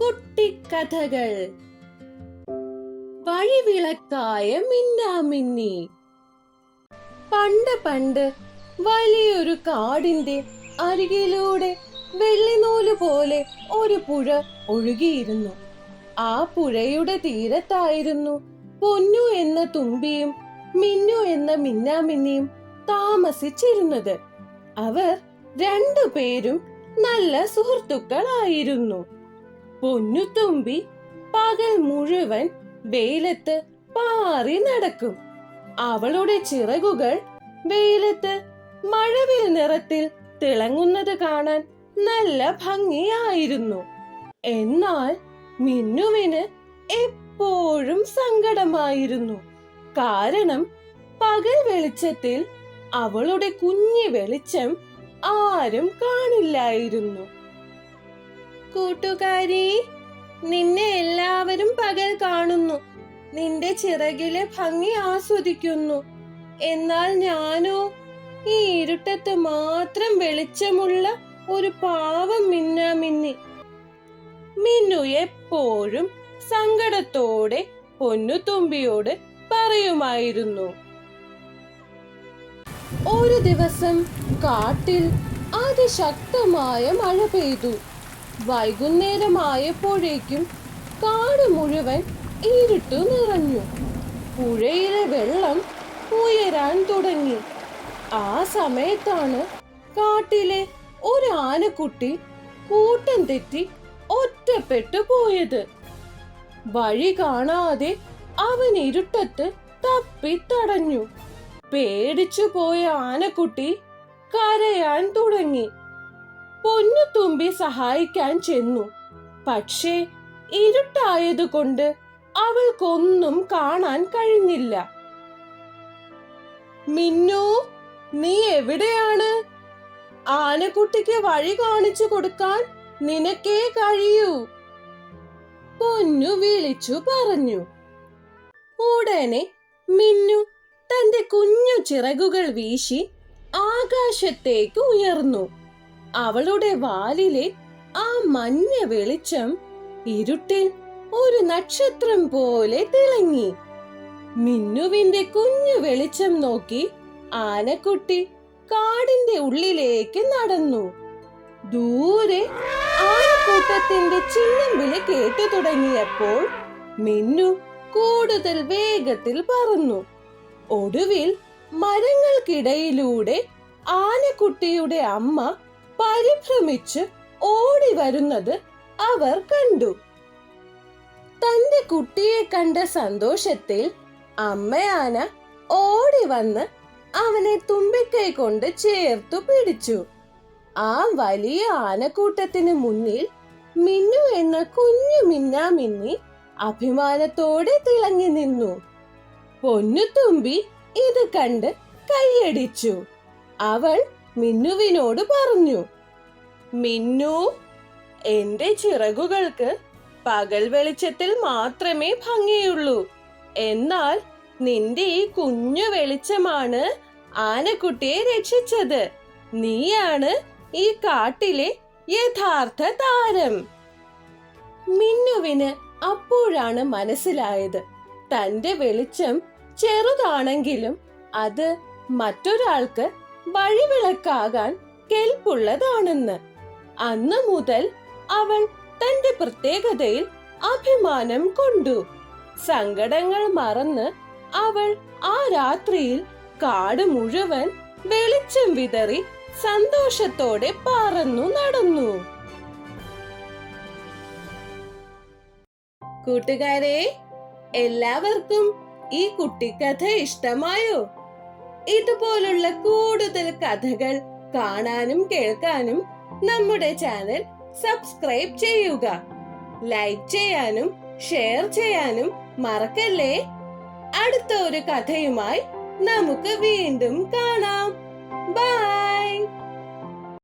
കുട്ടിക്കഥകൾ. വഴിവിളക്കായ മിന്നാമിന്നി. പണ്ട് വലിയൊരു കാടിന്റെ അരികിലൂടെ വെള്ളിനൂല് പോലെ ഒരു പുഴ ഒഴുകിയിരുന്നു. ആ പുഴയുടെ തീരത്തായിരുന്നു പൊന്നു എന്ന തുമ്പിയും മിന്നു എന്ന മിന്നാമിന്നിയും താമസിച്ചിരുന്നത്. അവർ രണ്ടുപേരും നല്ല സുഹൃത്തുക്കളായിരുന്നു. പൊന്നുതുമ്പി പകൽ മുഴുവൻ വെയിലത്ത് പാറി നടക്കും. അവളുടെ ചിറകുകൾ വെയിലത്ത് മഴവിൽ നിറത്തിൽ തിളങ്ങുന്നത് കാണാൻ നല്ല ഭംഗിയായിരുന്നു. എന്നാൽ മിന്നുവിന് എപ്പോഴും സങ്കടമായിരുന്നു. കാരണം പകൽ വെളിച്ചത്തിൽ അവളുടെ കുഞ്ഞി വെളിച്ചം ആരും കാണില്ലായിരുന്നു. കൂട്ടുകാരി, നിന്നെ എല്ലാവരും പകൽ കാണുന്നു, നിന്റെ ചിറകിലെ ഭംഗി ആസ്വദിക്കുന്നു. എന്നാൽ ഞാനോ ഈ ഇരുട്ടത്ത് മാത്രം വെളിച്ചമുള്ള ഒരു പാവം മിന്നാമിന്നി. മിന്നു എപ്പോഴും സങ്കടത്തോടെ പൊന്നുതുമ്പിയോട് പറയുമായിരുന്നു. ഒരു ദിവസം കാട്ടിൽ അതിശക്തമായ മഴ പെയ്തു. വൈകുന്നേരമായപ്പോഴേക്കും കാട് മുഴുവൻ ഇരുട്ടു നിറഞ്ഞു. പുഴയിലെ വെള്ളം ഉയരാൻ തുടങ്ങി. ആ സമയത്താണ് കാട്ടിലെ ഒരു ആനക്കുട്ടി കൂട്ടം തെറ്റി ഒറ്റപ്പെട്ടു പോയത്. വഴി കാണാതെ അവൻ ഇരുട്ടത്ത് തപ്പിത്തടഞ്ഞു. പേടിച്ചു പോയ ആനക്കുട്ടി കരയാൻ തുടങ്ങി. പൊന്നുതുമ്പി സഹായിക്കാൻ ചെന്നു. പക്ഷേ ഇരുട്ടായതുകൊണ്ട് അവൾക്കൊന്നും കാണാൻ കഴിഞ്ഞില്ല. മിന്നു, നീ എവിടെയാണ്? ആനക്കുട്ടിക്ക് വഴി കാണിച്ചു കൊടുക്കാൻ നിനക്കേ കഴിയൂ, പൊന്നു വിളിച്ചു പറഞ്ഞു. ഉടനെ മിന്നു തന്റെ കുഞ്ഞു ചിറകുകൾ വീശി ആകാശത്തേക്ക് ഉയർന്നു. അവളുടെ വാലിലെ ആ മഞ്ഞ വെളിച്ചം ഇരുട്ടിൽ ഒരു നക്ഷത്രം പോലെ തിളങ്ങി. മിന്നുവിന്റെ കുഞ്ഞു വെളിച്ചം നോക്കി ആനക്കുട്ടി കാടിന്റെ ഉള്ളിലേക്ക് നടന്നു. ദൂരെ ആനക്കൂട്ടത്തിന്റെ ചിഹ്നം വിളി കേട്ടു തുടങ്ങിയപ്പോൾ മിന്നു കൂടുതൽ വേഗത്തിൽ പറന്നു. ഒടുവിൽ മരങ്ങൾക്കിടയിലൂടെ ആനക്കുട്ടിയുടെ അമ്മ പരിഭ്രമിച്ച് ഓടി വരുന്നത് അവർ കണ്ടു. തന്റെ കുട്ടിയെ കണ്ട സന്തോഷത്തിൽ അമ്മയാന ഓടി വന്ന് അവനെ തുമ്പിക്കൈ കൊണ്ട് ചേർത്തു പിടിച്ചു. ആ വലിയ ആനക്കൂട്ടത്തിന് മുന്നിൽ മിന്നു എന്ന കുഞ്ഞു മിന്നാമിന്നി അഭിമാനത്തോടെ തിളങ്ങി നിന്നു. പൊന്നുതുമ്പി ഇത് കണ്ട് കൈയടിച്ചു. അവൾ മിന്നുവിനോട് പറഞ്ഞു, മിന്നു, എന്റെ ചിറകുകൾക്ക് പകൽ വെളിച്ചത്തിൽ മാത്രമേ ഭംഗിയുള്ളൂ. എന്നാൽ നിന്റെ ഈ കുഞ്ഞു വെളിച്ചമാണ് ആനക്കുട്ടിയെ രക്ഷിച്ചത്. നീയാണ് ഈ കാട്ടിലെ യഥാർത്ഥ താരം. മിന്നുവിന് അപ്പോഴാണ് മനസ്സിലായത്, തന്റെ വെളിച്ചം ചെറുതാണെങ്കിലും അത് മറ്റൊരാൾക്ക് വഴിവിളക്കാകാൻ കെൽപ്പുള്ളതാണെന്ന്. അന്ന് മുതൽ അവൾ തന്റെ പ്രത്യേകതയിൽ അഭിമാനം കൊണ്ടു. സങ്കടങ്ങൾ മറന്ന് അവൾ ആ രാത്രിയിൽ കാട് മുഴുവൻ വെളിച്ചം വിതറി സന്തോഷത്തോടെ പറന്നു നടന്നു. കൂട്ടുകാരെ, എല്ലാവർക്കും ഈ കുട്ടിക്കഥ ഇഷ്ടമായോ? ഇതുപോലുള്ള കൂടുതൽ കഥകൾ കാണാനും കേൾക്കാനും നമ്മുടെ ചാനൽ സബ്സ്ക്രൈബ് ചെയ്യുക. ലൈക്ക് ചെയ്യാനും ഷെയർ ചെയ്യാനും മറക്കല്ലേ. അടുത്ത ഒരു കഥയുമായി നമുക്ക് വീണ്ടും കാണാം. ബൈ.